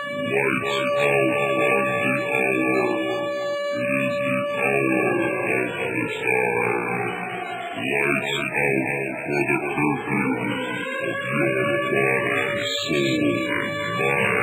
Lights out on the hour. It is the hour of the time. Lights out for the curfew of your body, soul, and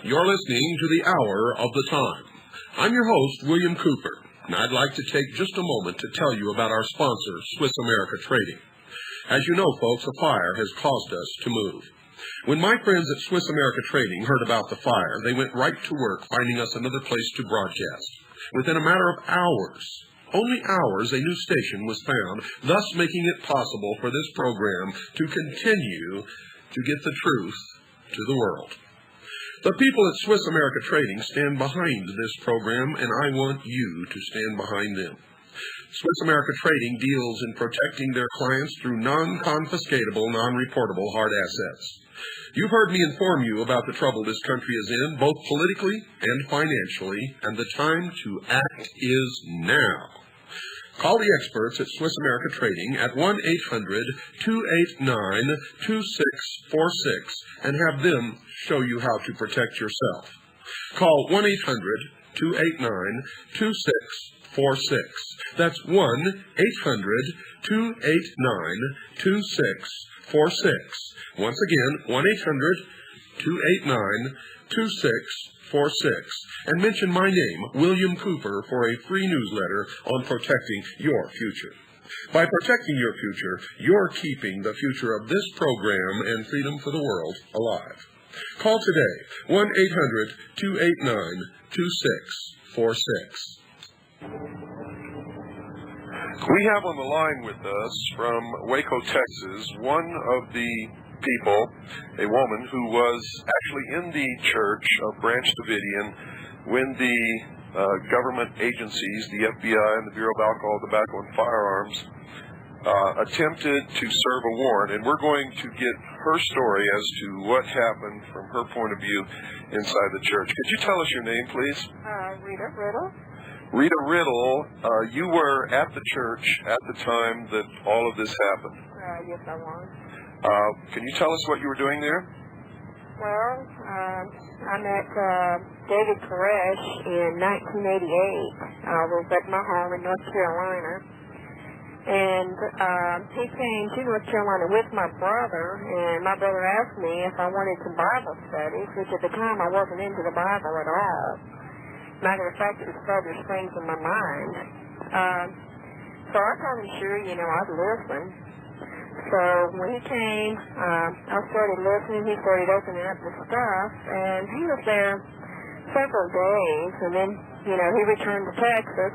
You're listening to the Hour of the Time. I'm your host, William Cooper, and I'd like to take just a moment to tell you about our sponsor, Swiss America Trading. As you know, folks, a fire has caused us to move. When my friends at Swiss America Trading heard about the fire, they went right to work finding us another place to broadcast. Within a matter of hours, only hours, a new station was found, thus making it possible for this program to continue to get the truth to the world. The people at Swiss America Trading stand behind this program, and I want you to stand behind them. Swiss America Trading deals in protecting their clients through non-confiscatable, non-reportable hard assets. You've heard me inform you about the trouble this country is in, both politically and financially, and the time to act is now. Call the experts at Swiss America Trading at 1-800-289-2646 and have them show you how to protect yourself. Call 1-800-289-2646. That's 1-800-289-2646. Once again, 1-800-289-2646. And mention my name, William Cooper, for a free newsletter on protecting your future. By protecting your future, you're keeping the future of this program and freedom for the world alive. Call today, 1-800-289-2646. We have on the line with us from WACO, Texas, one of the people, a woman who was actually in the church of Branch Davidian when the government agencies, the FBI and the Bureau of Alcohol, Tobacco, and Firearms, attempted to serve a warrant. And we're going to get her story as to what happened from her point of view inside the church. Could you tell us your name, please? Rita Riddle. Rita Riddle, you were at the church at the time that all of this happened. Yes, I was. Can you tell us what you were doing there? Well, I met David Koresh in 1988. I was at my home in North Carolina. And he came to North Carolina with my brother, and my brother asked me if I wanted some Bible studies, which at the time I wasn't into the Bible at all. Matter of fact, it was further strange in my mind. So I told him, sure, I'd listen. So when he came, I started listening. He started opening up the stuff, and he was there several days, and then, he returned to Texas.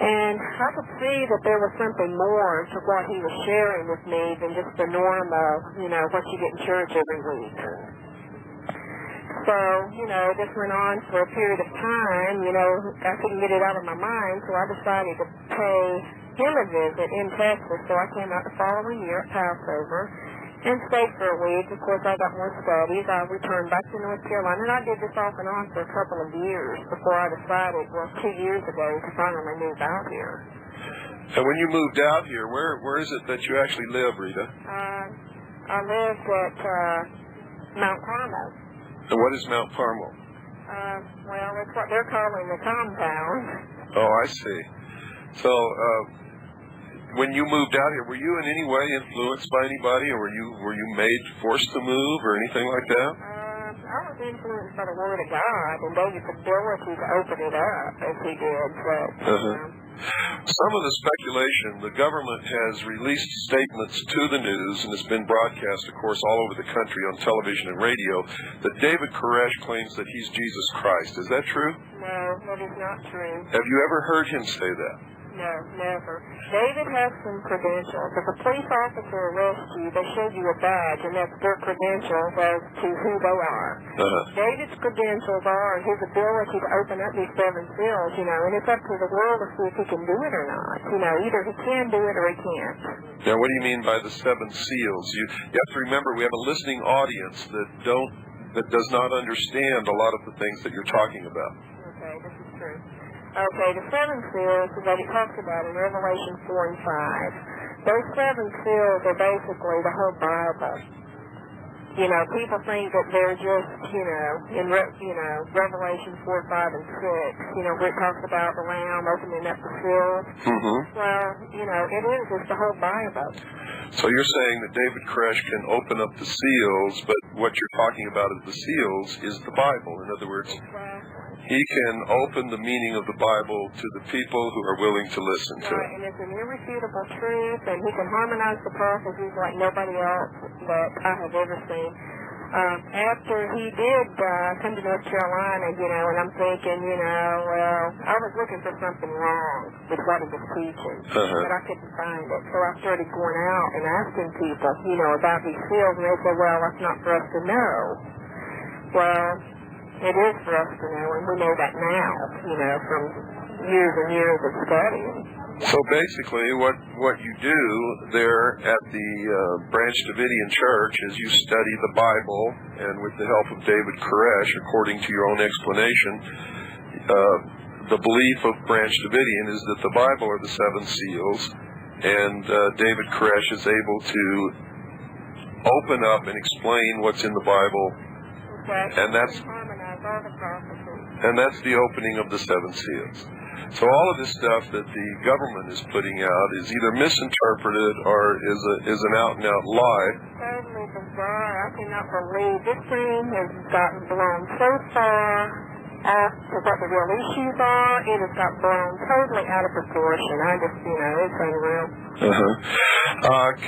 And I could see that there was something more to what he was sharing with me than just the norm of, what you get in church every week. So, this went on for a period of time. I couldn't get it out of my mind, so I decided to pay him a visit in Texas. So I came out the following year at Passover and stayed for a week. Of course, I got more studies. I returned back to North Carolina, and I did this off and on for a couple of years before I decided, 2 years ago, to finally move out here. And when you moved out here, where is it that you actually live, Rita? I lived at Mount Carmel. And what is Mount Carmel? Well, it's what they're calling the compound. Oh, I see. So, when you moved out here, were you in any way influenced by anybody, or were you forced to move, or anything like that? I was influenced by the Word of God and David's ability to open it up as he did. But, some of the speculation, the government has released statements to the news, and it's been broadcast, of course, all over the country on television and radio, that David Koresh claims that he's Jesus Christ. Is that true? No, that is not true. Have you ever heard him say that? No, never. David has some credentials. If a police officer arrests you, they show you a badge, and that's their credentials as to who they are. David's credentials are his ability to open up these 7 seals, and it's up to the world to see if he can do it or not. Either he can do it or he can't. Now, what do you mean by the 7 seals? You have to remember we have a listening audience that does not understand a lot of the things that you're talking about. Okay, this is true. Okay, the 7 seals that he talks about in Revelation 4 and 5, those 7 seals are basically the whole Bible. People think that they're just, in Revelation 4, 5, and 6, where it talks about the Lamb opening up the seals. Well, it is just the whole Bible. So you're saying that David Koresh can open up the seals, but what you're talking about as the seals is the Bible. In other words, he can open the meaning of the Bible to the people who are willing to listen to it. And it's an irrefutable truth, and he can harmonize the prophecies like nobody else that I have ever seen. After he did come to North Carolina, and I'm thinking, well, I was looking for something wrong with what he was teaching, but I couldn't find it. So I started going out and asking people, about these seals, and they said, well, that's not for us to know. Well, it is for us to know, and we know that now, from years and years of studying. So basically, what you do there at the Branch Davidian Church is you study the Bible, and with the help of David Koresh, according to your own explanation, the belief of Branch Davidian is that the Bible are the 7 seals, and David Koresh is able to open up and explain what's in the Bible, and that's the opening of the 7 seals. So all of this stuff that the government is putting out is either misinterpreted or is an out-and-out lie. Totally bizarre. I cannot believe this thing has gotten blown so far as to what the real issues are. It has got blown totally out of proportion. I just, it's unreal.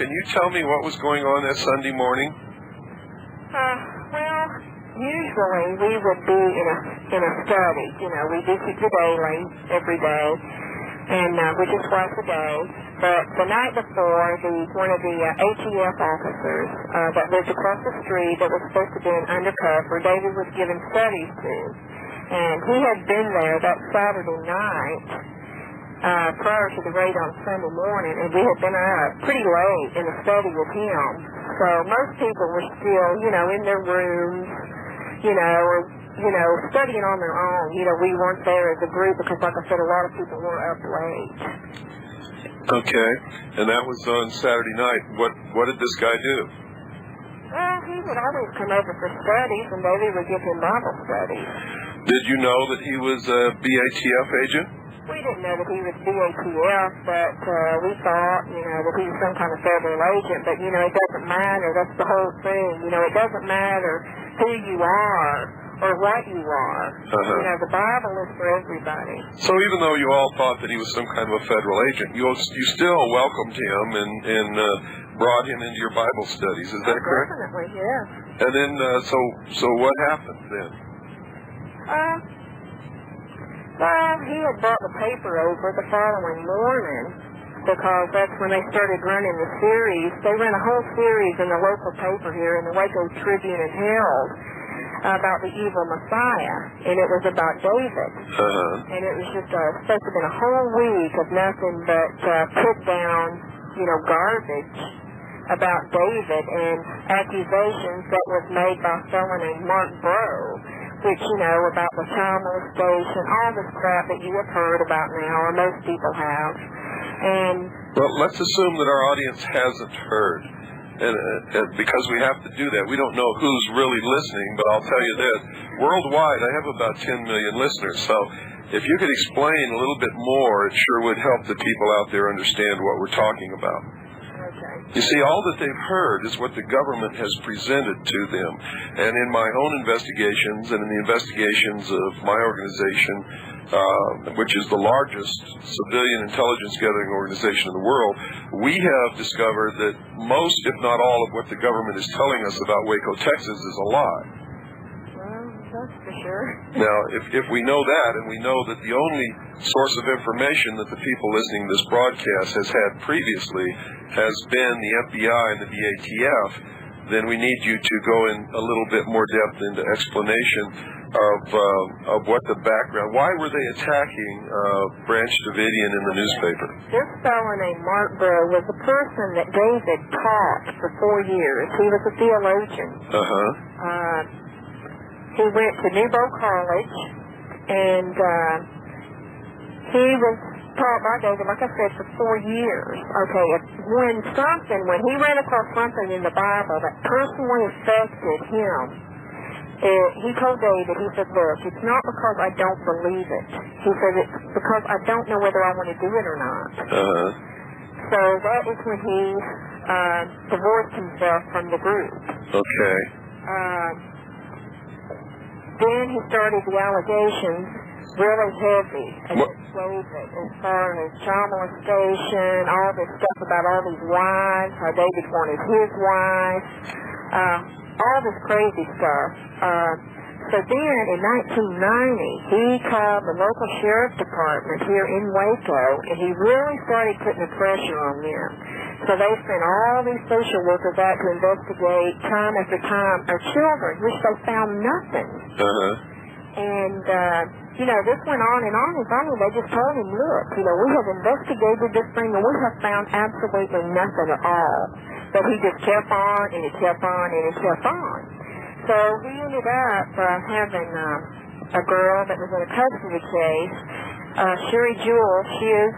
Can you tell me what was going on that Sunday morning? Well, usually we would be in a study. We do keep the daily every day, and which is twice a day. But the night before, one of the ATF officers that lived across the street that was supposed to be an undercover, David was given studies to, and he had been there that Saturday night prior to the raid on Sunday morning, and we had been up pretty late in the study with him. So most people were still, in their rooms, or studying on their own. We weren't there as a group because, like I said, a lot of people were up late. Okay, and that was on Saturday night. What did this guy do? Well, he would always come over for studies, and David would give him Bible studies. Did you know that he was a BATF agent? We didn't know that he was BATF, but we thought, that he was some kind of federal agent. But, it doesn't matter. That's the whole thing. It doesn't matter who you are or what you are. The Bible is for everybody. So even though you all thought that he was some kind of a federal agent, you still welcomed him and brought him into your Bible studies. Is that correct? Definitely, yes. And then, so what happened then? Well, he had brought the paper over the following morning because that's when they started running the series. They ran a whole series in the local paper here in the WACO Tribune and Herald about the evil Messiah, and it was about David. And it was just supposed to have been a whole week of nothing but put down, garbage about David and accusations that was made by a fellow named Mark Breaux, which, about the child molestation, all this crap that you have heard about now, or most people have. Well, let's assume that our audience hasn't heard, and because we have to do that. We don't know who's really listening, but I'll tell you this. Worldwide, I have about 10 million listeners, so if you could explain a little bit more, it sure would help the people out there understand what we're talking about. Okay. You see, all that they've heard is what the government has presented to them. And in my own investigations and in the investigations of my organization, which is the largest civilian intelligence gathering organization in the world, we have discovered that most, if not all, of what the government is telling us about Waco, Texas is a lie. That's for sure. Now, if we know that, and we know that the only source of information that the people listening to this broadcast has had previously has been the FBI and the BATF, then we need you to go in a little bit more depth into explanation of what the background. Why were they attacking Branch Davidian in the newspaper? This fellow named Mark Breaux was a person that David taught for 4 years. He was a theologian. He went to Nebo College, and he was taught by David, like I said, for 4 years. Okay, when he ran across something in the Bible that personally affected him, he told David, he said, look, it's not because I don't believe it. He said, it's because I don't know whether I want to do it or not. So that is when he divorced himself from the group. Okay. Then he started the allegations really heavy against David as far as child molestation, all this stuff about all these wives, how David wanted his wife, all this crazy stuff. So then in 1990, he called the local sheriff department here in Waco, and he really started putting the pressure on them. So they sent all these social workers out to investigate time after time our children, which they found nothing. And, this went on, and finally they just told him, look, we have investigated this thing, and we have found absolutely nothing at all. But he just kept on, and he kept on, and he kept on. So we ended up having a girl that was in a custody case, Sherry Jewell. She is,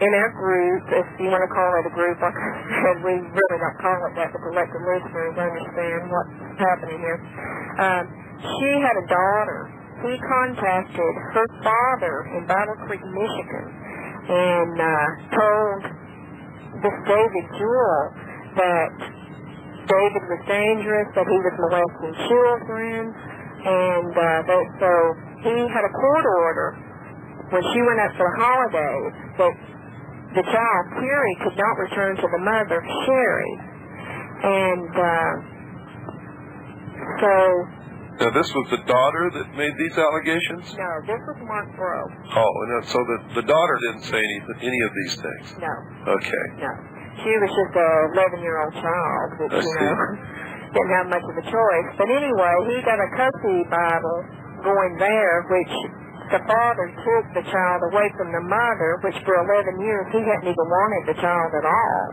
in our group, if you want to call it a group, like I said, we really don't call it that, but to let the listeners understand what's happening here. She had a daughter. He contacted her father in Battle Creek, Michigan, and told this David Jewell that David was dangerous, that he was molesting children, and so he had a court order when she went up for the holidays that the child, Terry, could not return to the mother, Sherry. And so... Now, this was the daughter that made these allegations? No, this was Mark Breaux. Oh, and so the daughter didn't say any of these things? No. Okay. No. She was just a 11-year-old child, which, didn't have much of a choice. But anyway, he got a custody Bible going there, which the father took the child away from the mother, which for 11 years he hadn't even wanted the child at all.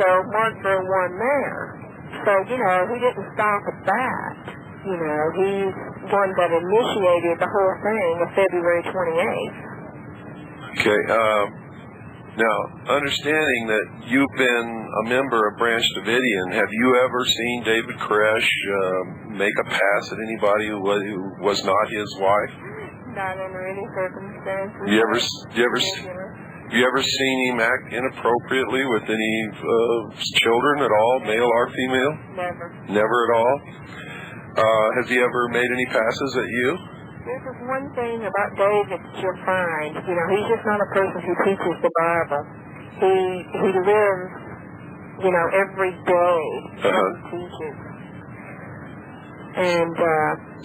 So Mark Breaux won there. So, he didn't stop at that. He's one that initiated the whole thing of February 28th. Okay. Now, understanding that you've been a member of Branch Davidian, have you ever seen David Koresh make a pass at anybody who was not his wife? Not under any circumstances. You ever seen him act inappropriately with any children at all, male or female? Never. Never at all? Has he ever made any passes at you? This is one thing about David that you'll find. He's just not a person who teaches the Bible. He lives, every day what he teaches. And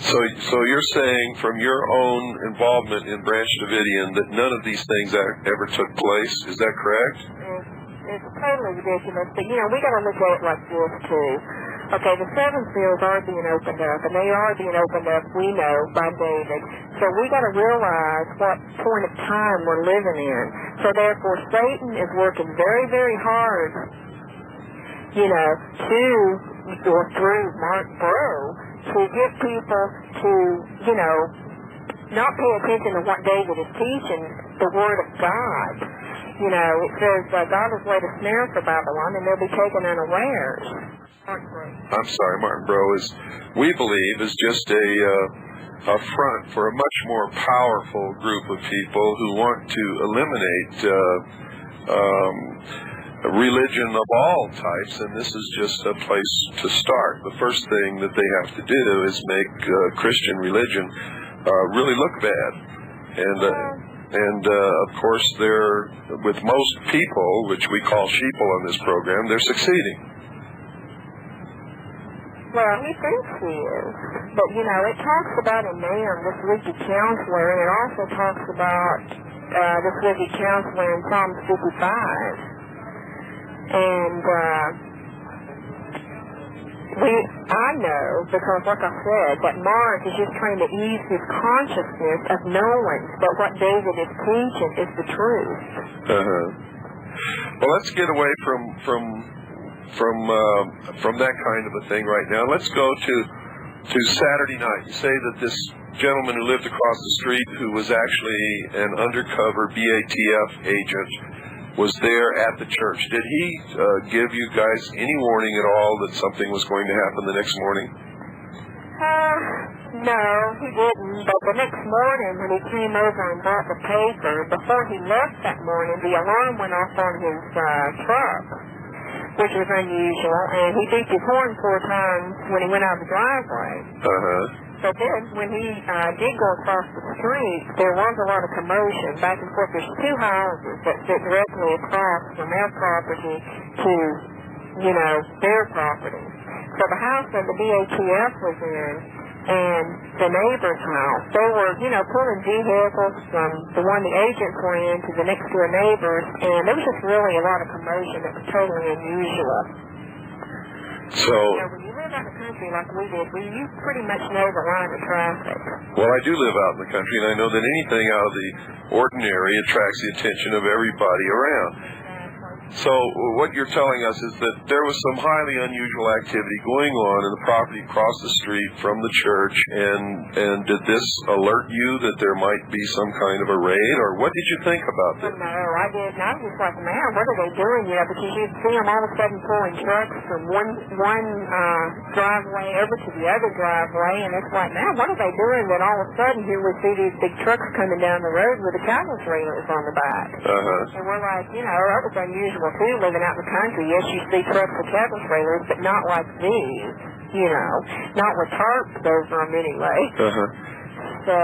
so you're saying from your own involvement in Branch Davidian that none of these things ever took place? Is that correct? It's totally ridiculous. But we got to look at it like this too. Okay, the 7 seals are being opened up, and they are being opened up, we know, by David. So we got to realize what point of time we're living in. So therefore, Satan is working very, very hard, through Mark Breaux, to get people to, not pay attention to what David is teaching, the Word of God. It says God has laid a snare for Babylon, and they'll be taken unawares. I'm sorry, Martin Breaux we believe is just a front for a much more powerful group of people who want to eliminate religion of all types, and this is just a place to start. The first thing that they have to do is make Christian religion really look bad. And of course, they're, with most people, which we call sheeple on this program, they're succeeding. Well, he thinks he is. But, you know, it talks about a man, this wicked counselor, and it also talks about this wicked counselor in Psalm 55. And I know, because like I said, that Mark is just trying to ease his consciousness of knowing that what David is teaching is the truth. Well, let's get away from that kind of a thing right now. Let's go to Saturday night. You say that this gentleman who lived across the street, who was actually an undercover BATF agent, was there at the church. Did he give you guys any warning at all that something was going to happen the next morning? No, he didn't. But the next morning when he came over and bought the paper, before he left that morning, the alarm went off on his truck, which was unusual, and he beat his horn 4 times when he went out of the driveway. But then, when he did go across the street, there was a lot of commotion back and forth. There's 2 houses that sit directly across from their property to, you know, their property. So the house that the BATF was in and the neighbor's house, they were, you know, pulling vehicles from the one the agents were in to the next door neighbors, and there was just really a lot of commotion that was totally unusual. So, you know, when you live out in the country like we did, you pretty much know the line of traffic. Well, I do live out in the country, and I know that anything out of the ordinary attracts the attention of everybody around. So what you're telling us is that there was some highly unusual activity going on in the property across the street from the church, and did this alert you that there might be some kind of a raid, or what did you think about this? No, I didn't. I was just like, man, what are they doing? You know, because you'd see them all of a sudden pulling trucks from one driveway over to the other driveway, and it's like, man, what are they doing? Then all of a sudden here we see these big trucks coming down the road with the cattle trailers on the back. And we're like, you know, that was unusual too, living out in the country. Yes, you see trucks with cattle trailers, but not like these, you know, not with tarps over them anyway. So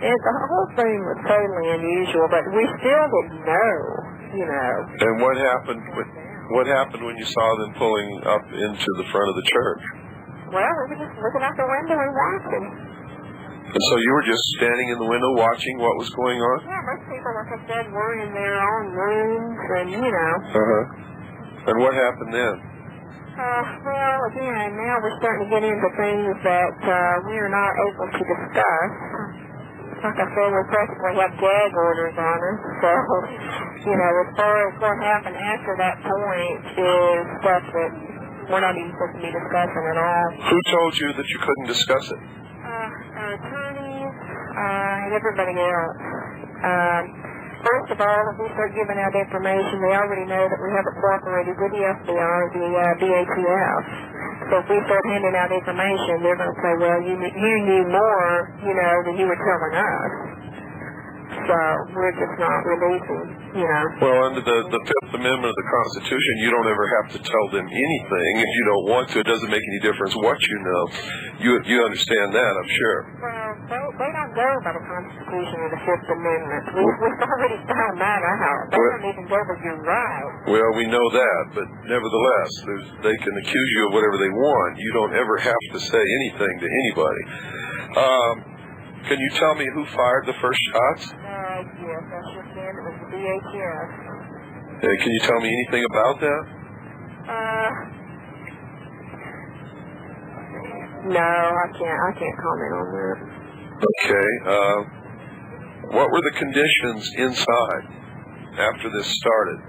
the whole thing was totally unusual, but we still didn't know, you know. And what happened when you saw them pulling up into the front of the church? Well, we were just looking out the window and watching. And so you were just standing in the window watching what was going on? Yeah, most people, like I said, were in their own rooms, and, you know. And what happened then? Well, again, now we're starting to get into things that we are not able to discuss. Like I said, we practically have gag orders on us, so, you know, as far as what happened after that point is stuff that we're not even supposed to be discussing at all. Who told you that you couldn't discuss it? Our attorneys and everybody else. First of all, if we start giving out information, they already know that we haven't cooperated with the FBI or the BATF. So if we start handing out information, they're going to say, well, you knew more, you know, than you were telling us. So we're just not releasing, you know. Well, under the Fifth Amendment of the Constitution, you don't ever have to tell them anything if you don't want to. It doesn't make any difference what you know. You understand that, I'm sure. Well, they don't go by the Constitution or the Fifth Amendment. We've already found that out. They don't even go by your right. Well, we know that, but nevertheless, they can accuse you of whatever they want. You don't ever have to say anything to anybody. Can you tell me who fired the first shots? Yes, that's just it. It was the BATF. Can you tell me anything about that? No, I can't comment on that. Okay. What were the conditions inside after this started?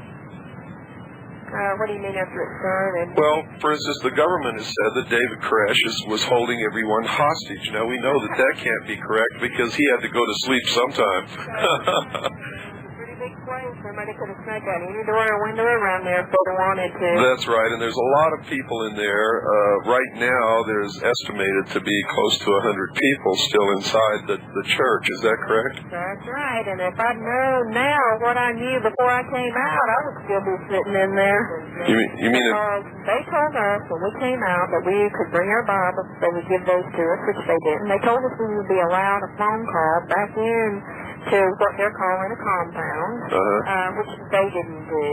What do you mean after it started? Well, for instance, the government has said that David Koresh was holding everyone hostage. Now, we know that can't be correct because he had to go to sleep sometime. It was a pretty big place Somebody could have snuck out any door or window around there if they'd wanted to. That's right, and there's a lot of people in there. Right now, there's estimated to be close to 100 people still inside the church. Is that correct? That's right, and if I'd known now what I knew before I came out, I would still be sitting in there. You mean because they told us when we came out that we could bring our Bibles, they would give those to us, which they didn't. They told us we would be allowed a phone call back in to what they're calling a compound, which they didn't do.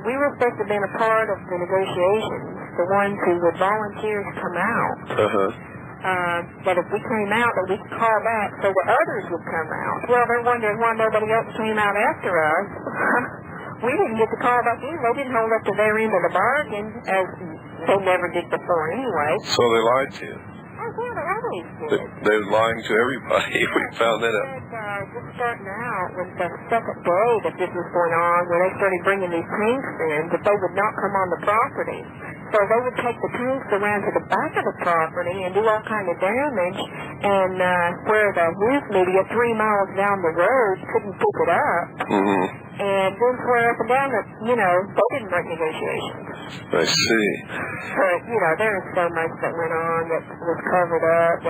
We were supposed to have been a part of the negotiations, the ones who would volunteer to come out. That if we came out, that we could call back so that others would come out. Well, they're wondering why nobody else came out after us. We didn't get the call back in. They didn't hold up to their end of the bargain, as they never did before anyway. So they lied to you? Oh, yeah, they always did. They're lying to everybody. We found that out. Just starting out with the second day that this was going on, when they started bringing these tanks in, that they would not come on the property. So they would take the tanks around to the back of the property and do all kind of damage, and where the news media 3 miles down the road couldn't pick it up. And then swear up and down that, they didn't break negotiations. I see. But, there was so much that went on that was covered up.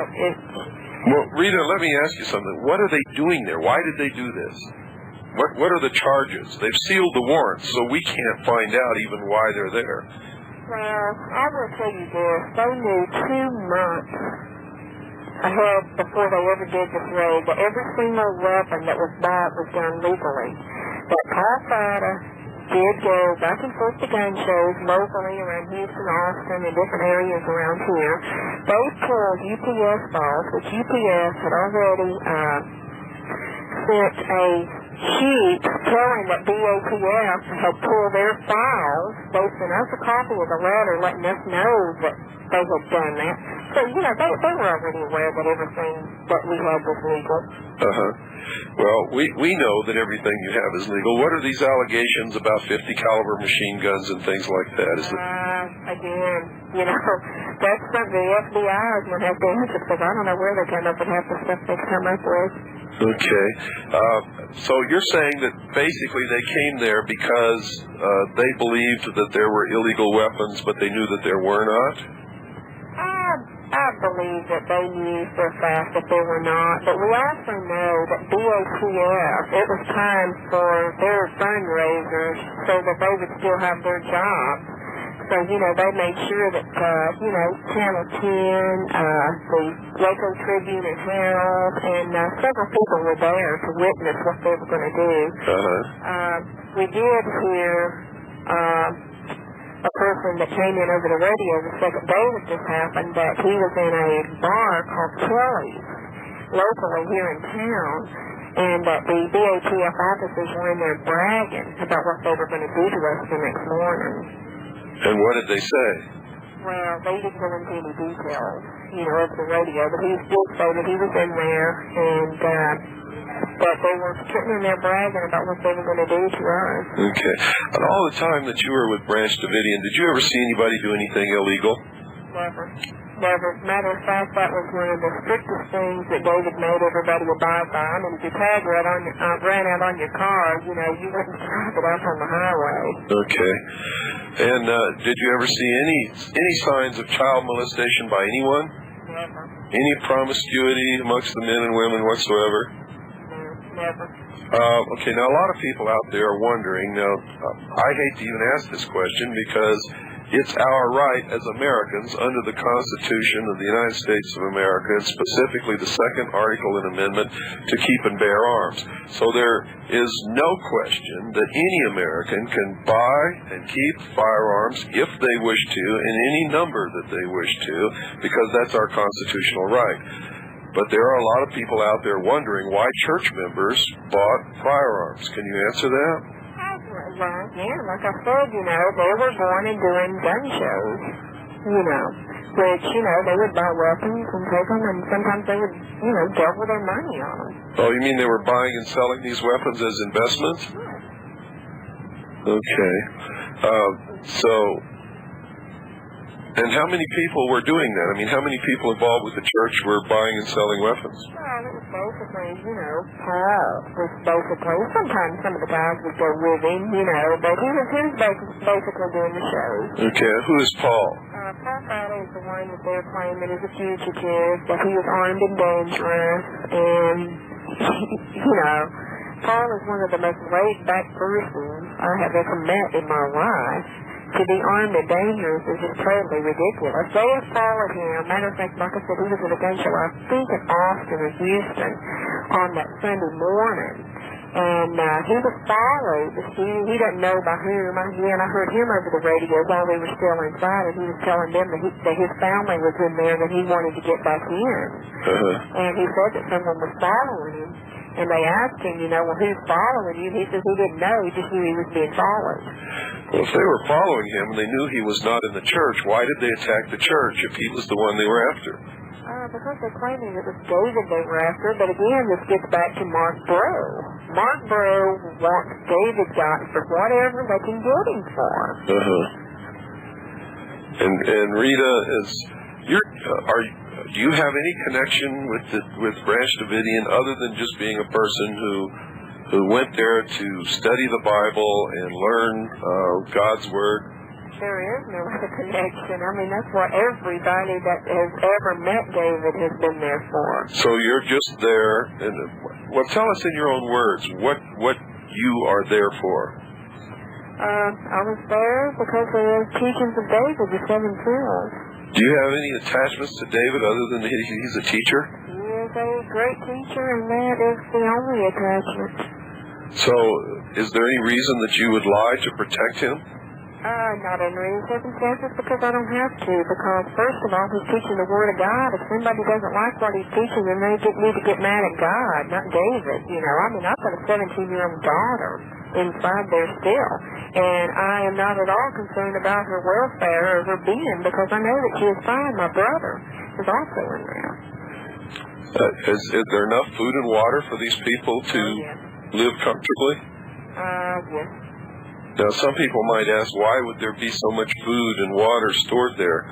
Well, Rita, let me ask you something. What are they doing there? Why did they do this? What are the charges? They've sealed the warrants, so we can't find out even why they're there. Well, I will tell you this. They knew 2 months ahead before they ever did this raid that every single weapon that was bought was done legally. That Paul Fada did go back and forth to gun shows locally around Houston, Austin, and different areas around here. They pulled UPS balls, which UPS had already sent a sheet telling that BATF had pulled their files. They sent us a copy of the letter letting us know that they had done that. So, they were already aware that everything that we had was legal. Well, we know that everything you have is legal. What are these allegations about 50 caliber machine guns and things like that? Again, that's something the FBI is going to have to answer, because I don't know where they come up with half the stuff they come up with. Okay. So you're saying that basically they came there because they believed that there were illegal weapons, but they knew that there were not? I believe that they knew for a fact that they were not, but we also know that BATF, it was time for their fundraisers so that they would still have their jobs. So, they made sure that, Channel 10, the WACO Tribune and Herald, and several people were there to witness what they were going to do. We did hear a person that came in over the radio the second day that this happened, that he was in a bar called Kelly's, locally here in town, and that the BATF officers were in there bragging about what they were going to do to us the next morning. And what did they say? Well, they didn't go into any details, over the radio, but he did say that he was in there, and that they were sitting in there bragging about what they were going to do to us. Okay. And all the time that you were with Branch Davidian, did you ever see anybody do anything illegal? Never. Matter of fact, that was one of the strictest things that David made everybody abide by. I mean, if your tag ran out on your car, you wouldn't drive it out on the highway. Okay. And did you ever see any signs of child molestation by anyone? Never. Any promiscuity amongst the men and women whatsoever? Never. Okay, now a lot of people out there are wondering, I hate to even ask this question because it's our right as Americans under the Constitution of the United States of America, and specifically the second article and amendment, to keep and bear arms. So there is no question that any American can buy and keep firearms if they wish to, in any number that they wish to, because that's our constitutional right. But there are a lot of people out there wondering why church members bought firearms. Can you answer that? Well, yeah, like I said, they were going and doing gun shows, which, they would buy weapons and take them, and sometimes they would, double their money on them. Oh, you mean they were buying and selling these weapons as investments? Yeah. Okay. So And how many people were doing that? I mean, how many people involved with the church were buying and selling weapons? Well, it was basically, Paul was basically, sometimes some of the guys would go with him, but he was basically doing the shows. Okay, who is Paul? Paul Friday is the one that they're claiming is a fugitive, that he was armed and dangerous, and, Paul is one of the most laid-back persons I have ever met in my life. To be armed and dangerous is just totally ridiculous. They have followed him. Matter of fact, like I said, he was at a gun show, I think in Austin or Houston, on that Sunday morning. And he was followed. He doesn't know by whom. Again, I heard him over the radio while we were still inside, and he was telling them that his family was in there, that he wanted to get back in. And he said that someone was following him. And they asked him, well, who's following you? He says he didn't know. He just knew he was being followed. Well, if they were following him and they knew he was not in the church, why did they attack the church if he was the one they were after? Because they're claiming it was David they were after. But again, this gets back to Mark Brew. Mark Brew wants David got for whatever they can get him for. And Rita, do you have any connection with Branch Davidian other than just being a person who went there to study the Bible and learn God's Word? There is no other connection. I mean, that's what everybody that has ever met David has been there for. So you're just there, and tell us in your own words what you are there for. I was there because of the teachings of David, the 7 seals. Do you have any attachments to David other than he's a teacher? He is a great teacher, and that is the only attachment. So, is there any reason that you would lie to protect him? Not under any circumstances, because I don't have to. Because, first of all, he's teaching the Word of God. If somebody doesn't like what he's teaching, then they need to get mad at God, not David. I've got a 17-year-old daughter inside there still. And I am not at all concerned about her welfare or her being, because I know that she is fine. My brother is also in there. Is there enough food and water for these people to live comfortably? Yes. Now, some people might ask, why would there be so much food and water stored there?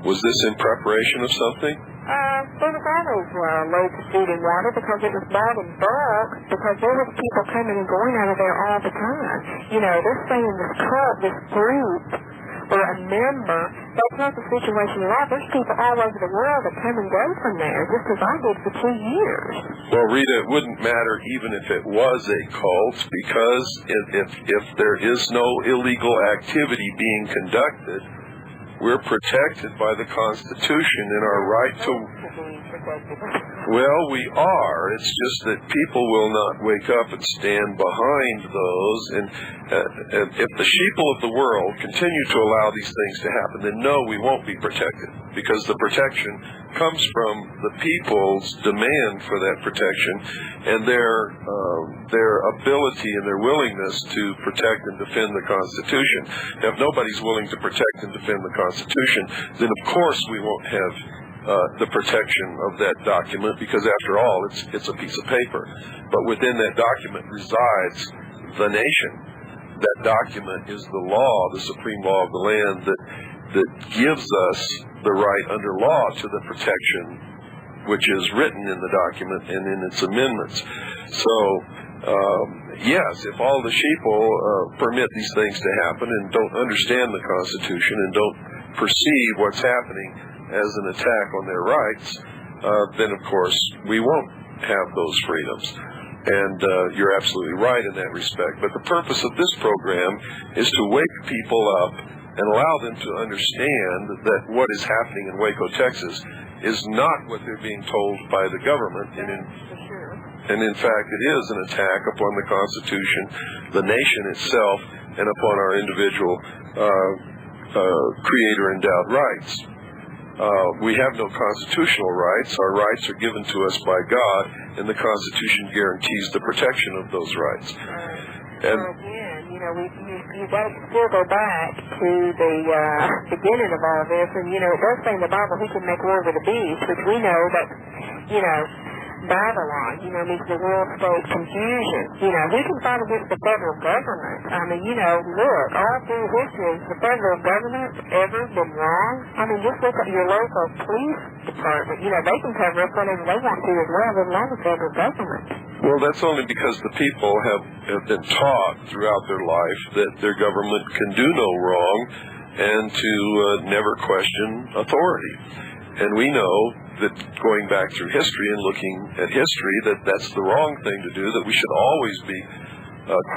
Was this in preparation of something? There was always loads of food and water because it was bought in bulk, because there was people coming and going out of there all the time. They're saying this cult, this group, or a member, that's not the situation at all. There's people all over the world that come and go from there, just as I did for 2 years. Well, Rita, it wouldn't matter even if it was a cult, because if there is no illegal activity being conducted, we're protected by the Constitution and our right to... Well, we are. It's just that people will not wake up and stand behind those. And if the sheeple of the world continue to allow these things to happen, then no, we won't be protected, because the protection comes from the people's demand for that protection and their ability and their willingness to protect and defend the Constitution. Now, if nobody's willing to protect and defend the Constitution, then of course we won't have the protection of that document, because after all, it's a piece of paper. But within that document resides the nation. That document is the law, the supreme law of the land that gives us the right under law to the protection which is written in the document and in its amendments. So, yes, if all the sheeple permit these things to happen and don't understand the Constitution and don't perceive what's happening as an attack on their rights, then of course we won't have those freedoms. And you're absolutely right in that respect. But the purpose of this program is to wake people up and allow them to understand that what is happening in Waco, Texas is not what they're being told by the government. And in fact, it is an attack upon the Constitution, the nation itself, and upon our individual creator-endowed rights. We have no constitutional rights. Our rights are given to us by God, and the Constitution guarantees the protection of those rights. And you've got to still go back to the beginning of all this, and it does say in the Bible he can make war with the beast, which we know that Babylon, means the world state confusion. We can fight against the federal government. I mean, look, all through history, has the federal government ever been wrong? I mean, just look at your local police department. They can cover up whatever they want to as well, let alone the federal government. Well, that's only because the people have been taught throughout their life that their government can do no wrong and to never question authority. And we know that going back through history and looking at history, that's the wrong thing to do, that we should always be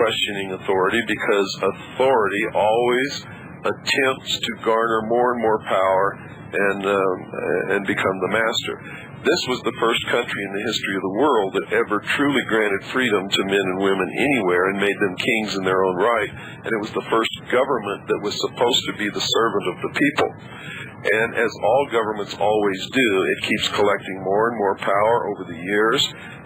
questioning authority, because authority always attempts to garner more and more power and become the master. This was the first country in the history of the world that ever truly granted freedom to men and women anywhere and made them kings in their own right. And it was the first government that was supposed to be the servant of the people. And as all governments always do, it keeps collecting more and more power over the years.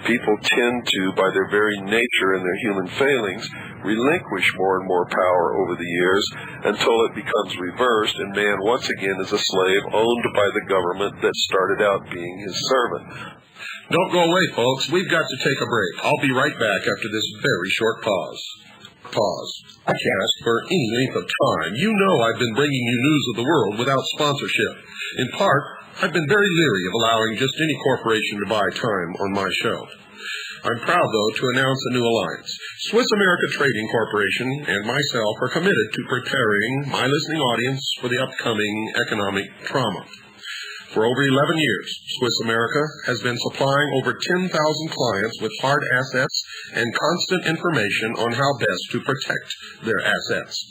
People tend to, by their very nature and their human failings, relinquish more and more power over the years until it becomes reversed and man once again is a slave owned by the government that started out being his servant. Don't go away, folks. We've got to take a break. I'll be right back after this very short pause. I can't ask for any length of time. You know I've been bringing you news of the world without sponsorship. In part, I've been very leery of allowing just any corporation to buy time on my show. I'm proud, though, to announce a new alliance. Swiss America Trading Corporation and myself are committed to preparing my listening audience for the upcoming economic trauma. For over 11 years, Swiss America has been supplying over 10,000 clients with hard assets and constant information on how best to protect their assets.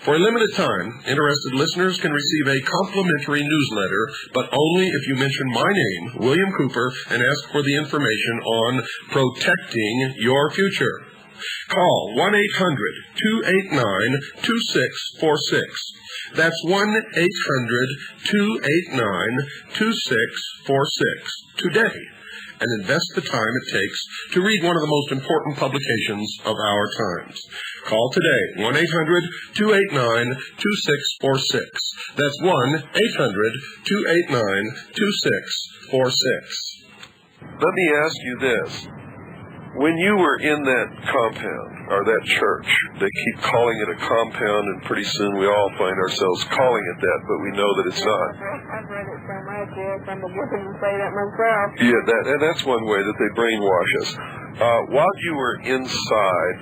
For a limited time, interested listeners can receive a complimentary newsletter, but only if you mention my name, William Cooper, and ask for the information on protecting your future. Call 1-800-289-2646. That's 1-800-289-2646 today, and invest the time it takes to read one of the most important publications of our times. Call today, 1-800-289-2646. That's 1-800-289-2646. Let me ask you this. When you were in that compound, or that church, they keep calling it a compound, and pretty soon we all find ourselves calling it that, but we know that it's not. I've read it so much, yes. I'm beginning to say that myself. Yeah, that's one way that they brainwash us. While you were inside,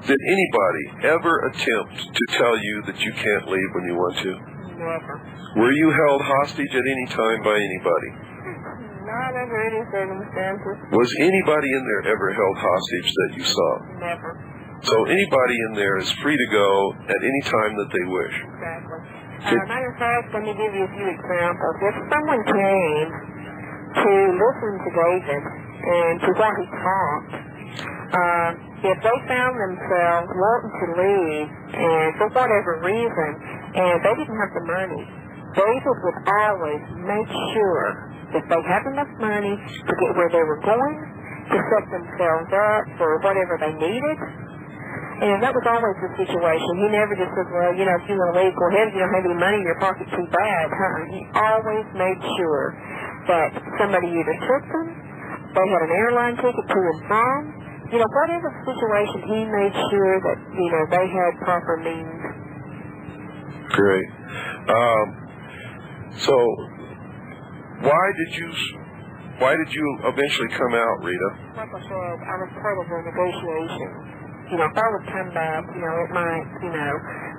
did anybody ever attempt to tell you that you can't leave when you want to? Never. Were you held hostage at any time by anybody? Not under any circumstances. Was anybody in there ever held hostage that you saw? Never. So anybody in there is free to go at any time that they wish. Exactly. Matter of fact, let me give you a few examples. If someone came to listen to David and to what he taught, if they found themselves wanting to leave, and for whatever reason, and they didn't have the money, David would always make sure that they had enough money to get where they were going, to set themselves up for whatever they needed. And that was always the situation. He never just said, well, if you want to leave, go ahead. If you don't have any money in your pocket, too bad. He always made sure that somebody either took them, they had an airline ticket to and from, whatever the situation, he made sure that, they had proper means. Great. So, why did you eventually come out, Rita? Like I said, I was part of the negotiation. If I would come back, it might,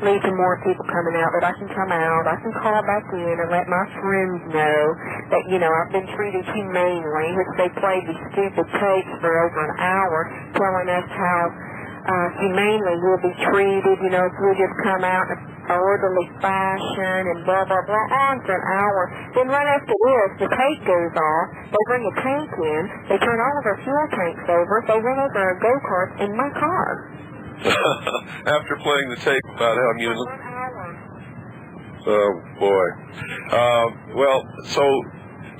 lead to more people coming out, but I can come out, I can call back in and let my friends know that, I've been treated humanely, which they played these stupid tapes for over an hour telling us how humanely we'll be treated, if we just come out in an orderly fashion and blah, blah, blah, on for an hour. Then right after this, the tape goes off, they bring a tank in, they turn all of our fuel tanks over, they run over our go-karts in my car. After playing the tape about how you... 1 hour. Oh, boy. Well, so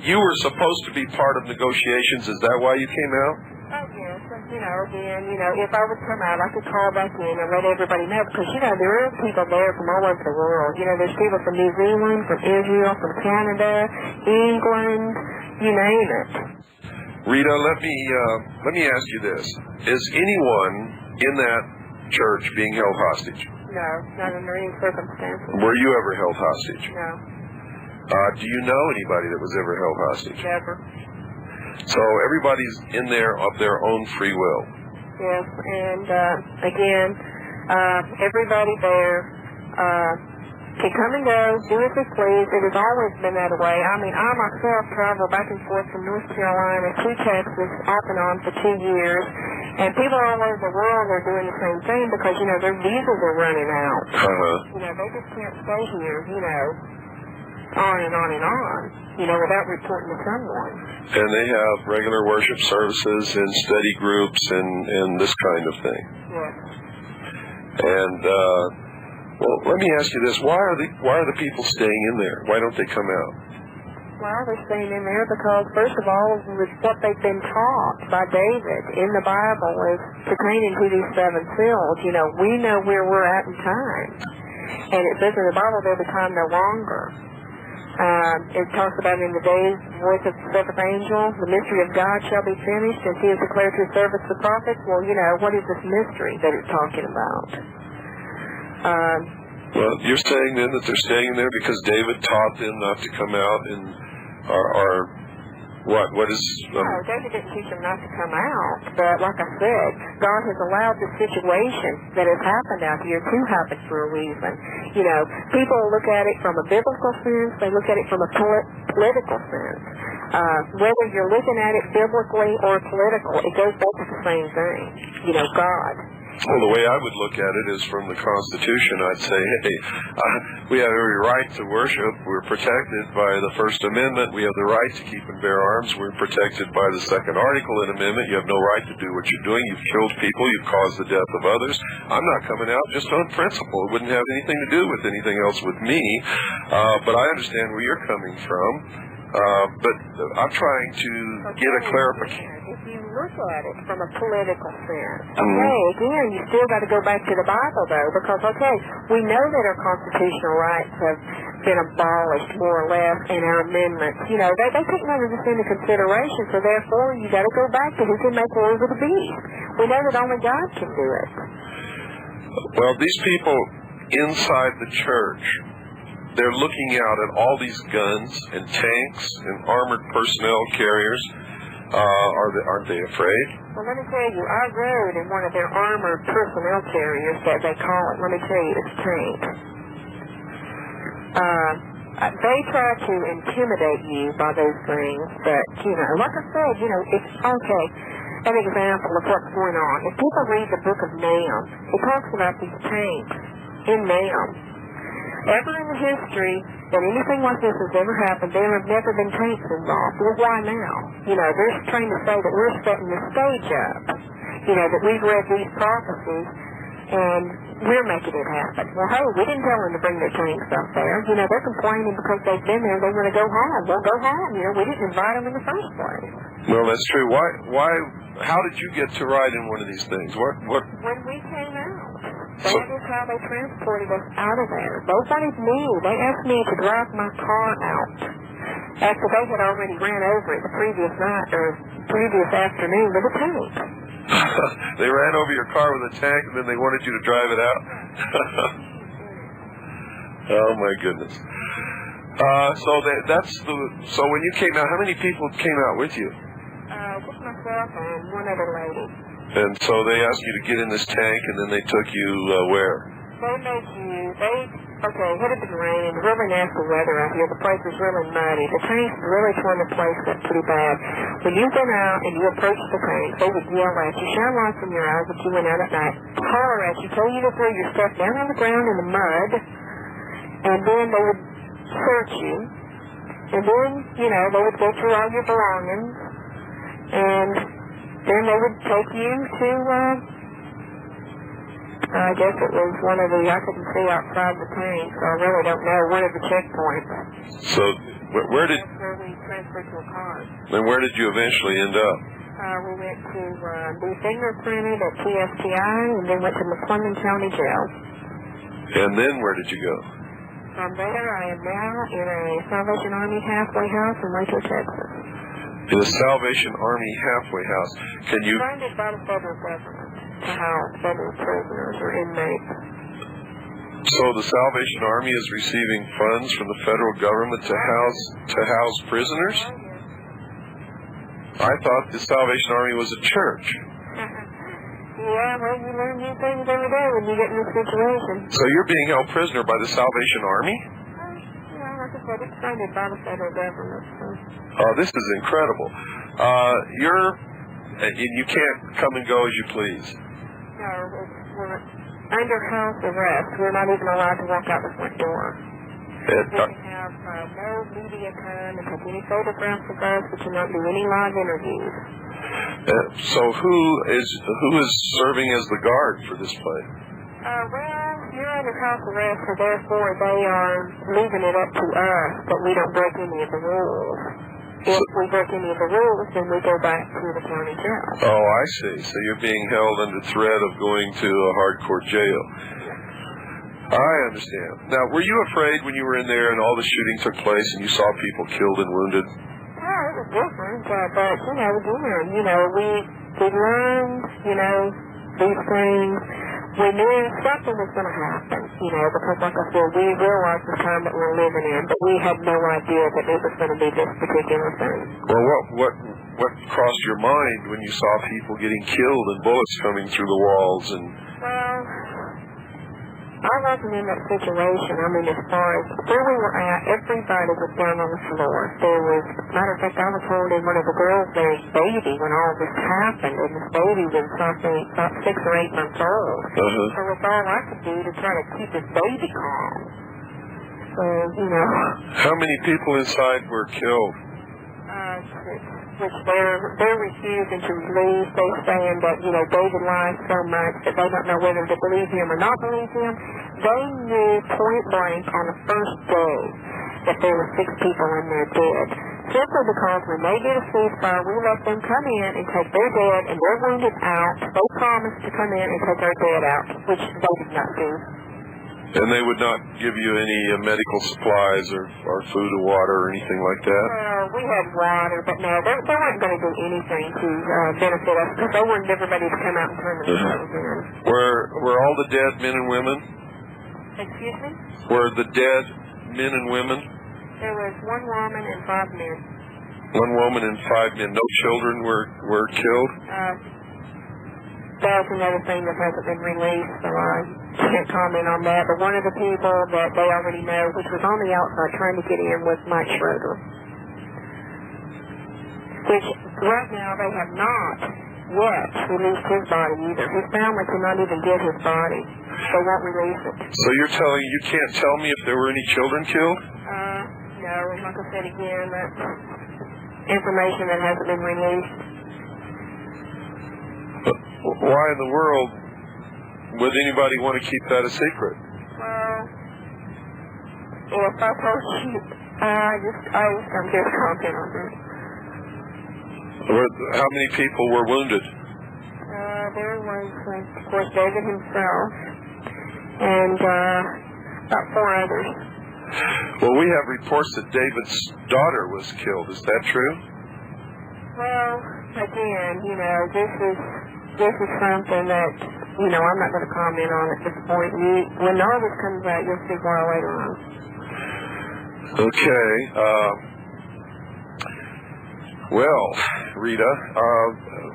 you were supposed to be part of negotiations. Is that why you came out? Oh, yes. And, again, if I would come out, I could call back in and let everybody know. Because, there are people there from all over the world. There's people from New Zealand, from Israel, from Canada, England, you name it. Rita, let me ask you this: is anyone in that church being held hostage? No, not under any circumstances. Were you ever held hostage? No. Do you know anybody that was ever held hostage? Never. So everybody's in there of their own free will. Yes, and again, everybody there can come and go, do as they please. It has always been that way. I mean, I myself travel back and forth from North Carolina to Texas off and on for 2 years, and people all over the world are doing the same thing because, you know, their visas are running out. You know, they just can't stay here, you know, on and on and on, you know, without reporting to someone. And they have regular worship services and study groups and this kind of thing. Yes. And well, let me ask you this: why are the people staying in there? Why don't they come out? Well, they're staying in there because, first of all, with what they've been taught by David in the Bible is pertaining to these 7 seals. You know, we know where we're at in time, and it says in the Bible there'll be time no longer. It talks about in the days, voice of the 7th angel, the mystery of God shall be finished, and he has declared to his servants the prophets. Well, you know, what is this mystery that it's talking about? Well, you're saying then that they're staying in there because David taught them not to come out and are what? What is... No, David didn't teach them not to come out, but like I said, God has allowed the situation that has happened out here to happen for a reason. You know, people look at it from a biblical sense, they look at it from a political sense. Whether you're looking at it biblically or political, it goes back to the same thing. You know, God. Well, the way I would look at it is from the Constitution. I'd say, hey, we have every right to worship. We're protected by the First Amendment. We have the right to keep and bear arms. We're protected by the Second Article of the Amendment. You have no right to do what you're doing. You've killed people. You've caused the death of others. I'm not coming out just on principle. It wouldn't have anything to do with anything else with me. But I understand where you're coming from. But I'm trying to get a clarification. If you look at it from a political sense, okay, again, you still got to go back to the Bible, though, because, okay, we know that our constitutional rights have been abolished, more or less, in our amendments. You know, they take none of this into consideration, so therefore you got to go back to who can make war with the beast. We know that only God can do it. Well, these people inside the church, they're looking out at all these guns and tanks and armored personnel carriers. Aren't they afraid? Well, let me tell you, I rode in one of their armored personnel carriers, that they call it. Let me tell you, it's a tank. They try to intimidate you by those things, but, you know, like I said, you know, it's okay. An example of what's going on. If people read the book of Nahum, it talks about these tanks in Nahum. Ever in the history that anything like this has ever happened, there have never been tanks involved. Well, why now? You know, they're trying to say that we're setting the stage up. You know, that we've read these prophecies and we're making it happen. Well, hey, we didn't tell them to bring their tanks up there. You know, they're complaining because they've been there, they want to go home. Well, go home. You know, we didn't invite them in the first place. Well, that's true. Why? How did you get to ride in one of these things? What? When we came out. That is how they transported us out of there. Nobody knew. They asked me to drive my car out after they had already ran over it the previous night or previous afternoon with a tank. They ran over your car with a tank and then they wanted you to drive it out? Oh, my goodness. So when you came out, how many people came out with you? With myself and one other lady. And so they asked you to get in this tank, and then they took you where? It had been raining, really nasty weather out here. The place was really muddy. The tanks really torn the place up pretty bad. When you went out and you approached the tank, they would yell at you, shine lights in your eyes if you went out at night, holler at you, tell you to throw your stuff down on the ground in the mud, and then they would search you. And then, you know, they would go through all your belongings, and then they would take you to, I guess it was one of I couldn't see outside the tank, so I really don't know, one of the checkpoints. So, where did... That's where we transferred to a car. Then where did you eventually end up? We went to be fingerprinted at TSTI, and then went to McClellan County Jail. And then where did you go? From there, I am now in a Salvation Army halfway house in Waco, Texas. In a Salvation Army halfway house. Can you... Funded by the federal government to house federal prisoners or inmates. So the Salvation Army is receiving funds from the federal government to house prisoners? I thought the Salvation Army was a church. Yeah, well, you learn new things every day when you get in this situation. So you're being held prisoner by the Salvation Army? Yeah, like I said, it's funded by the federal government. So. Oh, this is incredible. You can't come and go as you please. No, we're under house arrest. We're not even allowed to walk out the front door. We can have no media come and take any photographs of us. We cannot do any live interviews. So who is serving as the guard for this place? Well, you're under house arrest, so therefore they are leaving it up to us that we don't break any of the rules. If we break any of the rules, then we go back to the county jail. Oh, I see. So you're being held under threat of going to a hardcore jail. I understand. Now, were you afraid when you were in there and all the shooting took place and you saw people killed and wounded? Oh, it was different, but we learned, these things. We knew something was going to happen, because like I said, we realized the time that we're living in, but we had no idea that it was going to be this particular thing. Well, what crossed your mind when you saw people getting killed and bullets coming through the walls and... Well, I wasn't in that situation. I mean, as far as where we were at, everybody was down on the floor. There was, matter of fact, I was holding one of the girls there's baby when all this happened, and this baby was something about 6 or 8 months old. So it's all I could do to try to keep this baby calm. So, How many people inside were killed? Which they're refusing to release. They're saying that, David lies so much that they don't know whether to believe him or not believe him. They knew point blank on the first day that there were 6 people in there dead. Simply because when they did a ceasefire, we let them come in and take their dead and their wounded out. They promised to come in and take our dead out, which they did not do. And they would not give you any medical supplies or food or water or anything like that? We had water, but no, they weren't going to do anything to benefit us because they wanted everybody to come out and turn themselves in. Were all the dead men and women? Excuse me? Were the dead men and women? There was 1 woman and 5 men. 1 woman and 5 men. No children were killed? That's another thing that hasn't been released, so I can't comment on that. But one of the people that they already know, which was on the outside trying to get in, was Mike Schroeder. Which, right now, they have not yet released his body either. His family cannot even get his body. They won't release it. So you're telling you can't tell me if there were any children killed? No, and like I said again, that's information that hasn't been released. Why in the world would anybody want to keep that a secret? Well, if I told you, I'm just comment on this. How many people were wounded? There was, of course, David himself and about 4 others. Well, we have reports that David's daughter was killed. Is that true? Well, again, this is something that, I'm not going to comment on at this point. When all this comes out, you'll see why later on. Okay. Well, Rita,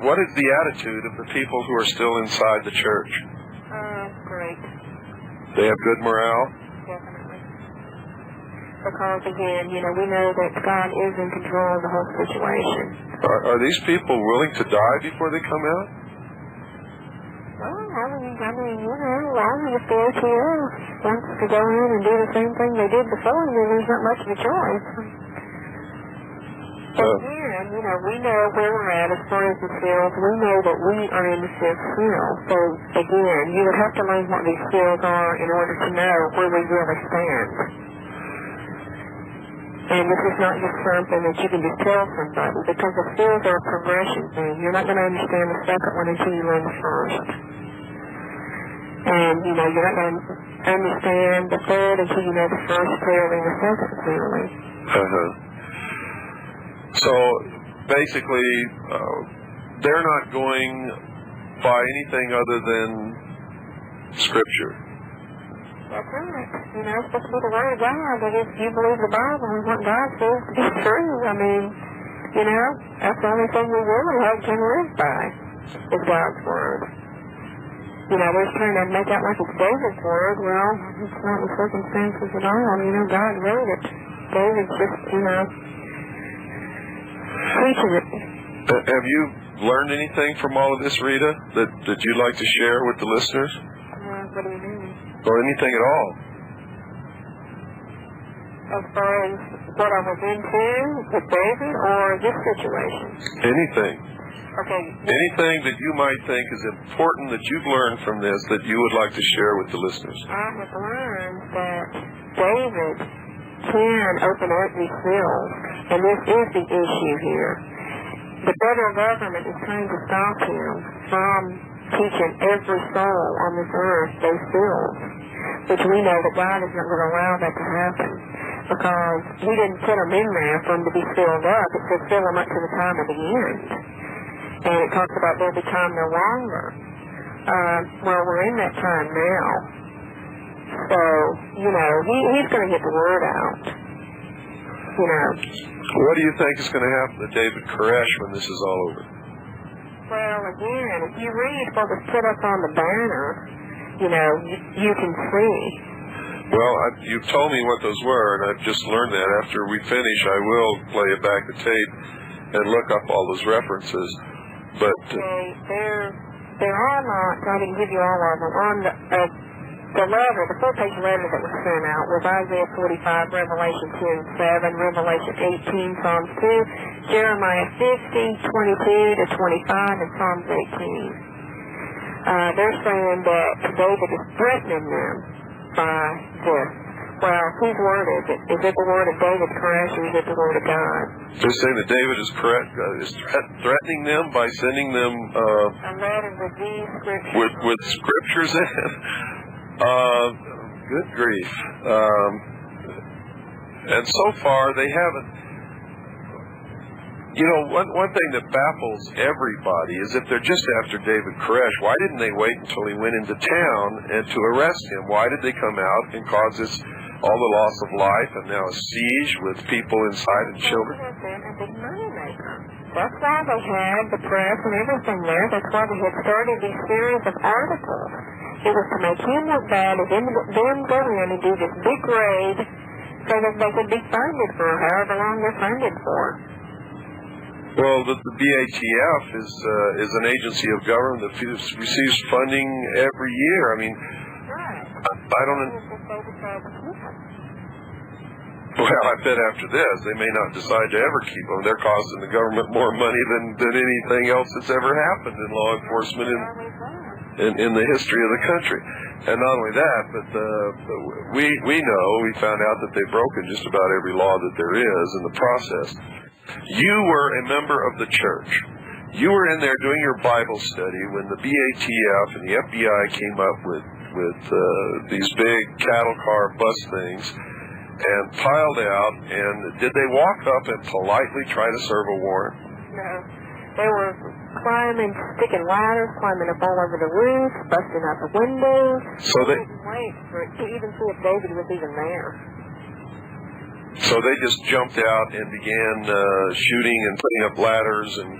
what is the attitude of the people who are still inside the church? Great. They have good morale? Definitely. Because, again, we know that God is in control of the whole situation. Are these people willing to die before they come out? Well, if they're here, wants to go in and do the same thing they did before, then there's not much of a choice. Again, we know where we're at as far as the fields. We know that we are in the 5th field. So, again, you would have to learn what these fields are in order to know where we really stand. And this is not just something that you can just tell somebody, because the fields are a progression thing. You're not going to understand the second one until you learn the first. And, you're not going to understand the third until you know the first clearly and the second clearly. So, basically, they're not going by anything other than Scripture. That's right. You know, it's supposed to be the Word of God, but if you believe the Bible and what God says to be true, I mean, you know, that's the only thing we really have to live by, is God's Word. You know, we're trying to make out like it's David's Word. Well, it's not the circumstances at all. You know, God wrote it. David's just, you know, preaching it. Have you learned anything from all of this, Rita, that you'd like to share with the listeners? What do you mean? Or anything at all? As far as what I was into with David or this situation? Anything. Okay. Anything that you might think is important that you've learned from this that you would like to share with the listeners? I have learned that David can open up these seals, and this is the issue here. The federal government is trying to stop him from teaching every soul on this earth those seals, which we know that God is not going to allow that to happen, because He didn't put them in there for them to be filled up. It said fill them up to the time of the end. And it talks about there'll be time no longer. Well, we're in that time now. So, you know, he's going to get the word out. You know. What do you think is going to happen to David Koresh when this is all over? Well, again, if you read what was put up on the banner, you know, you can see. Well, you've told me what those were, and I've just learned that. After we finish, I will play back the tape and look up all those references. But there are lots. I didn't give you all of them. On the letter, the full-page letter that was sent out was Isaiah 45, Revelation 10:7, Revelation 18, Psalms 2, Jeremiah 50, 22 to 25, and Psalms 18. They're saying that David is threatening them by this. Well, whose word is it? Is it the word of David Koresh, or is it the word of God? They're saying that David is threatening them by sending them a letter with these scriptures. With scriptures in it. Good grief. And so far, they haven't. You know, one thing that baffles everybody is if they're just after David Koresh, why didn't they wait until he went into town and to arrest him? Why did they come out and cause this, all the loss of life and now a siege with people inside and children? That's why they had the press and everything there. That's why they had started these series of articles. It was to make him look bad and then go in and do this big raid so that they could be funded for however long they're funded for. Well, the BATF is an agency of government that receives funding every year. I mean, I don't. Well, I bet after this they may not decide to ever keep them. They're costing the government more money than anything else that's ever happened in law enforcement in the history of the country. And not only that, but we found out that they've broken just about every law that there is in the process. You were a member of the church. You were in there doing your Bible study when the BATF and the FBI came up with these big cattle car bus things and piled out. And did they walk up and politely try to serve a warrant? No. They were climbing, sticking ladders, climbing up all over the roof, busting out the windows. So they didn't wait to even see if David was even there. So they just jumped out and began shooting and putting up ladders and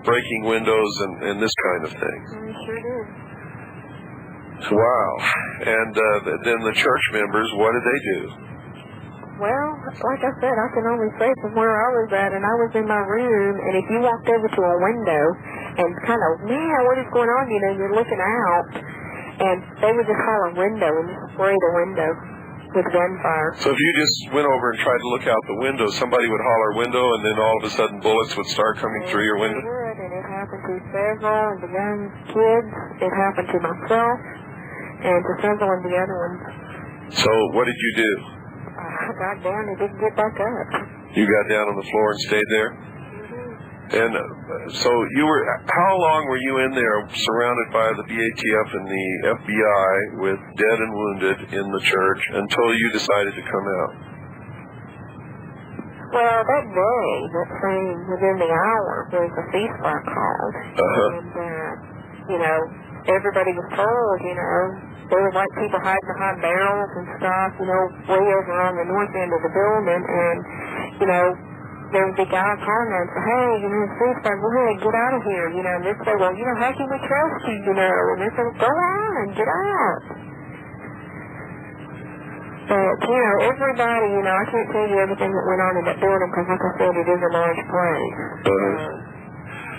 breaking windows and this kind of thing. They sure did. Wow. And then the church members, what did they do? Well, like I said, I can only say from where I was at, and I was in my room, and if you walked over to a window and kind of, man, what is going on? You know, you're looking out, and they would just holler window and spray the window with gunfire. So if you just went over and tried to look out the window, somebody would holler window, and then all of a sudden bullets would start coming through your window? It would, and it happened to several of the young kids. It happened to myself and to several of the other ones. So what did you do? I got down and didn't get back up. You got down on the floor and stayed there? And so you were, how long were you in there surrounded by the BATF and the FBI with dead and wounded in the church until you decided to come out? Well, that day, that same within the hour, there was a ceasefire called. And, everybody was told, there were like people hiding behind barrels and stuff, way over on the north end of the building. And, there was a guy calling them and said, hey, ceasefire, go ahead, get out of here. And they said, well, how can we trust you, And they said, go on, get out. But, everybody, I can't tell you everything that went on in that building because, like I said, it is a large place.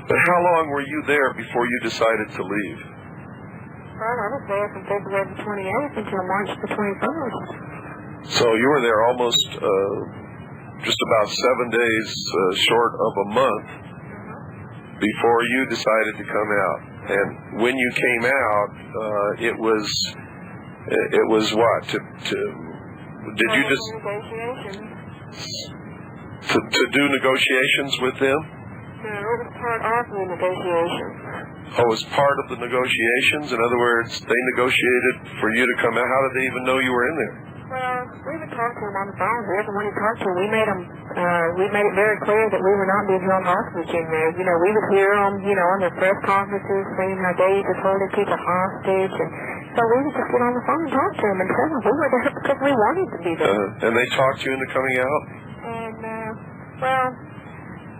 But how long were you there before you decided to leave? Well, I was there from February the 28th until March the 21st. So you were there almost just about 7 days short of a month before you decided to come out. And when you came out, it was what? Did you just to do negotiations with them? No, it was part of the negotiations. Oh, it was part of the negotiations? In other words, they negotiated for you to come out. How did they even know you were in there? Well, we would talk to them on the phone. Everyone we talked to, we made it very clear that we were not being held hostage in there. We would hear them, on their press conferences saying how they was holding people hostage. And so we would just get on the phone and talk to them and tell them we were there because we wanted to be there. And they talked you into coming out? And,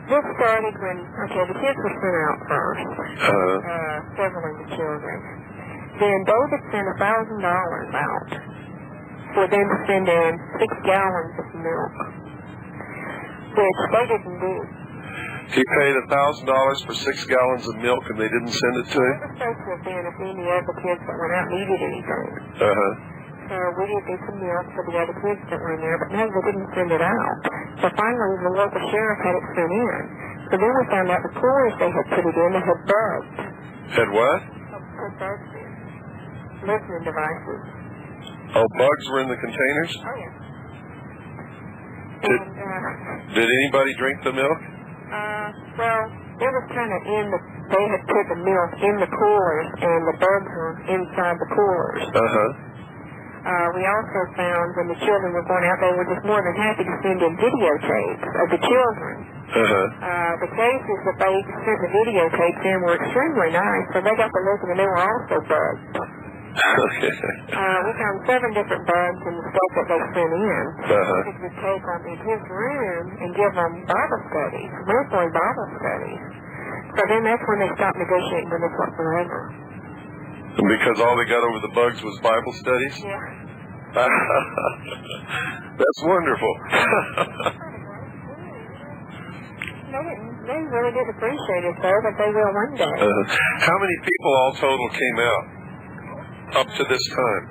this started when, the kids were sent out first. Several of the children. Then David sent $1,000 out for them to send in 6 gallons of milk, which they didn't do. He paid $1,000 for 6 gallons of milk and they didn't send it to him? It was supposed to have been if any other kids that went out needed anything. So we did do some milk for the other kids that were in there, but no, they didn't send it out. So finally the local sheriff had it sent in. So then we found out the coolers they had put it in, they had bugs. Had what? Had bugs in. Listening devices. Oh, bugs were in the containers? Oh, yeah. Did anybody drink the milk? Well, it was kind of they had put the milk in the coolers, and the bugs were inside the coolers. We also found when the children were going out, they were just more than happy to send in videotapes of the children. The cases that they sent the videotapes in were extremely nice, so they got to look and they were also bugged. We found 7 different bugs in the stuff that they sent in. That would take them in his room and give them Bible studies, monthly Bible studies. So then that's when they stopped negotiating with us whatsoever. Because all they got over the bugs was Bible studies? Yeah. That's wonderful. They really didn't appreciate it, though, but they will one day. How many people all total came out up to this time?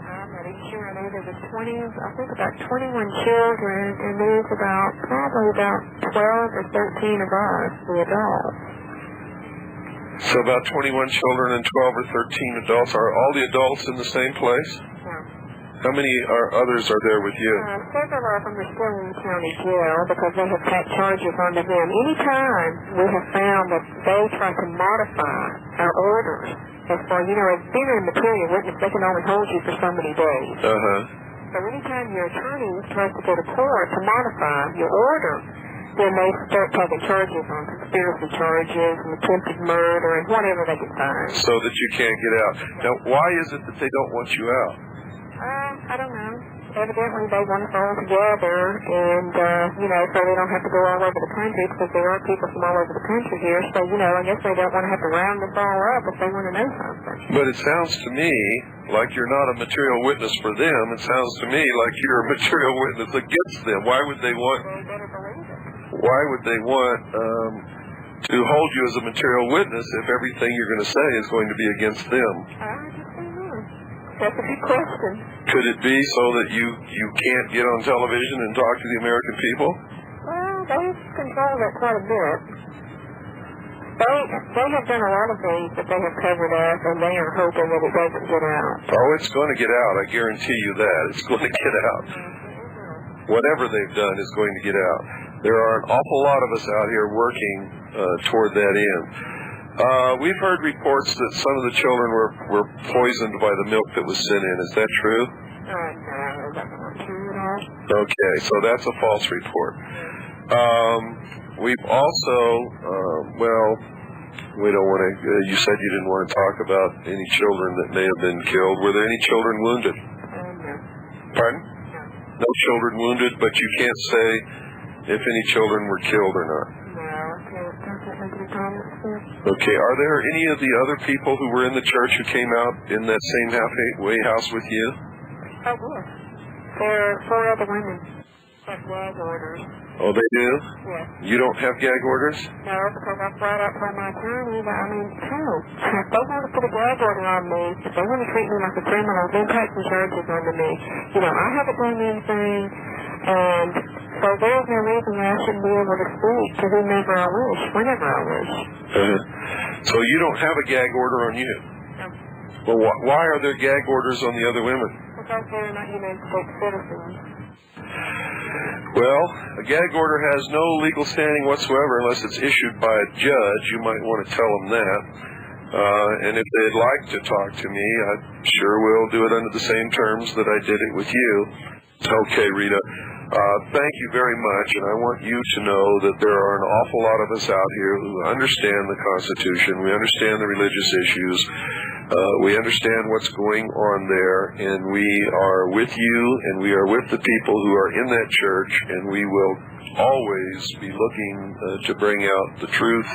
I'm not even sure. I know there was about 21 children, and there's probably about 12 or 13 of us, the adults. So about 21 children and 12 or 13 adults. Are all the adults in the same place? No. How many others are there with you? Several of them are still in the county jail because they have tacked charges onto them. Anytime we have found that they try to modify our orders, as far, as being a material witness, they can only hold you for so many days. So anytime your attorney tries to go to court to modify your order, then they start taking charges on conspiracy charges and attempted murder and whatever they can find. So that you can't get out. Now, why is it that they don't want you out? I don't know. Evidently, they want us all together, and, so they don't have to go all over the country, because there are people from all over the country here, so, I guess they don't want to have to round us all up if they want to know something. But it sounds to me like you're not a material witness for them. It sounds to me like you're a material witness against them. Why would they want... They better believe it. Why would they want to hold you as a material witness if everything you're going to say is going to be against them? I just don't know. That's a good question. Could it be so that you can't get on television and talk to the American people? Well, they control that quite a bit. They have done a lot of things that they have covered up, and they are hoping that it doesn't get out. Oh, it's going to get out. I guarantee you that. It's going to get out. Whatever they've done is going to get out. There are an awful lot of us out here working toward that end. We've heard reports that some of the children were poisoned by the milk that was sent in. Is that true? No, that's not true at all. Okay, so that's a false report. We've also, we don't want to, you said you didn't want to talk about any children that may have been killed. Were there any children wounded? No. Pardon? No. No children wounded, but you can't say if any children were killed or not. No, I can't make any comments there. Okay, are there any of the other people who were in the church who came out in that same halfway house with you? Oh, yes. There are 4 other women have gag orders. Oh, they do? Yes. You don't have gag orders? No, because I brought up from my attorney that, true. If they want to put a gag order on me, if they want to treat me like a criminal, then take some charges under me. I haven't done anything, and so there's no reason I shouldn't be able to speak to whomever I wish, whenever I wish. So you don't have a gag order on you? No. Well, why are there gag orders on the other women? Because they're not United States citizens. Well, a gag order has no legal standing whatsoever unless it's issued by a judge. You might want to tell them that. And if they'd like to talk to me, I sure will do it under the same terms that I did it with you. Okay, Rita. Thank you very much, and I want you to know that there are an awful lot of us out here who understand the Constitution. We understand the religious issues. We understand what's going on there, and we are with you, and we are with the people who are in that church, and we will always be looking to bring out the truth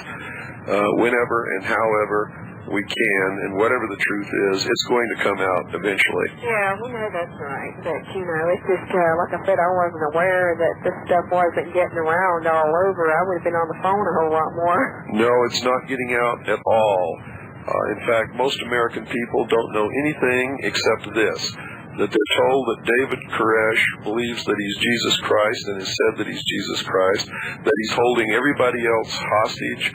whenever and however we can, and whatever the truth is, it's going to come out eventually. Yeah, we know that's right, but, it's just, like I said, I wasn't aware that this stuff wasn't getting around all over. I would have been on the phone a whole lot more. No, it's not getting out at all. In fact, most American people don't know anything except this, that they're told that David Koresh believes that he's Jesus Christ and has said that he's Jesus Christ, that he's holding everybody else hostage,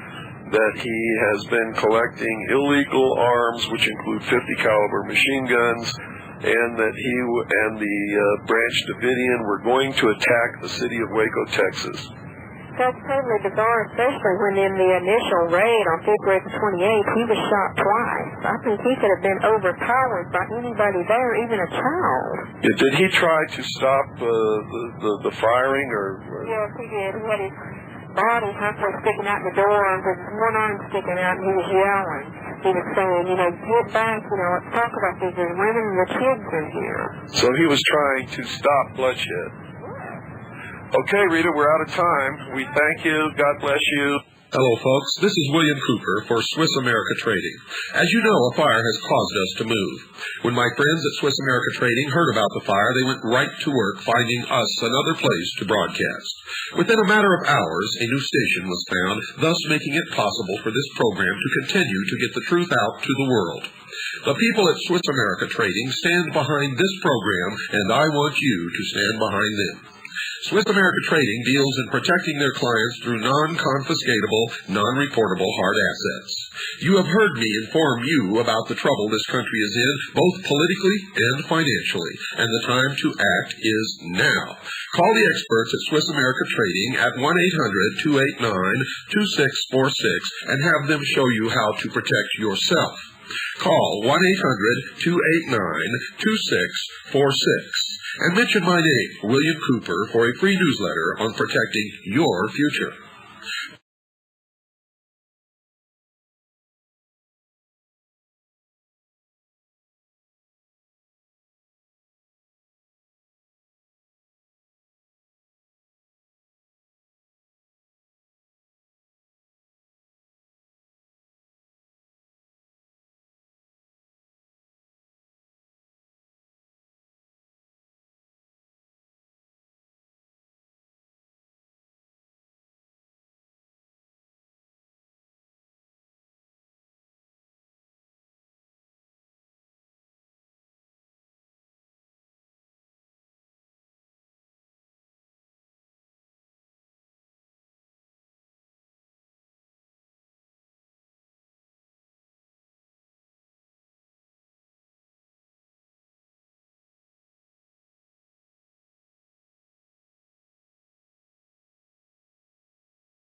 that he has been collecting illegal arms, which include 50 caliber machine guns, and that he and the Branch Davidian were going to attack the city of Waco, Texas. That's totally bizarre, especially when in the initial raid on February the 28th, he was shot twice. I think he could have been overpowered by anybody there, even a child. Yeah, did he try to stop the firing? Yes, he did. He had his body halfway sticking out the door, and with one arm sticking out, and he was yelling. He was saying, get back, let's talk about this. There's women and the kids in here. So he was trying to stop bloodshed. Okay, Rita, we're out of time. We thank you. God bless you. Hello, folks. This is William Cooper for Swiss America Trading. As you know, a fire has caused us to move. When my friends at Swiss America Trading heard about the fire, they went right to work finding us another place to broadcast. Within a matter of hours, a new station was found, thus making it possible for this program to continue to get the truth out to the world. The people at Swiss America Trading stand behind this program, and I want you to stand behind them. Swiss America Trading deals in protecting their clients through non-confiscatable, non-reportable hard assets. You have heard me inform you about the trouble this country is in, both politically and financially, and the time to act is now. Call the experts at Swiss America Trading at 1-800-289-2646 and have them show you how to protect yourself. Call 1-800-289-2646 and mention my name, William Cooper, for a free newsletter on protecting your future.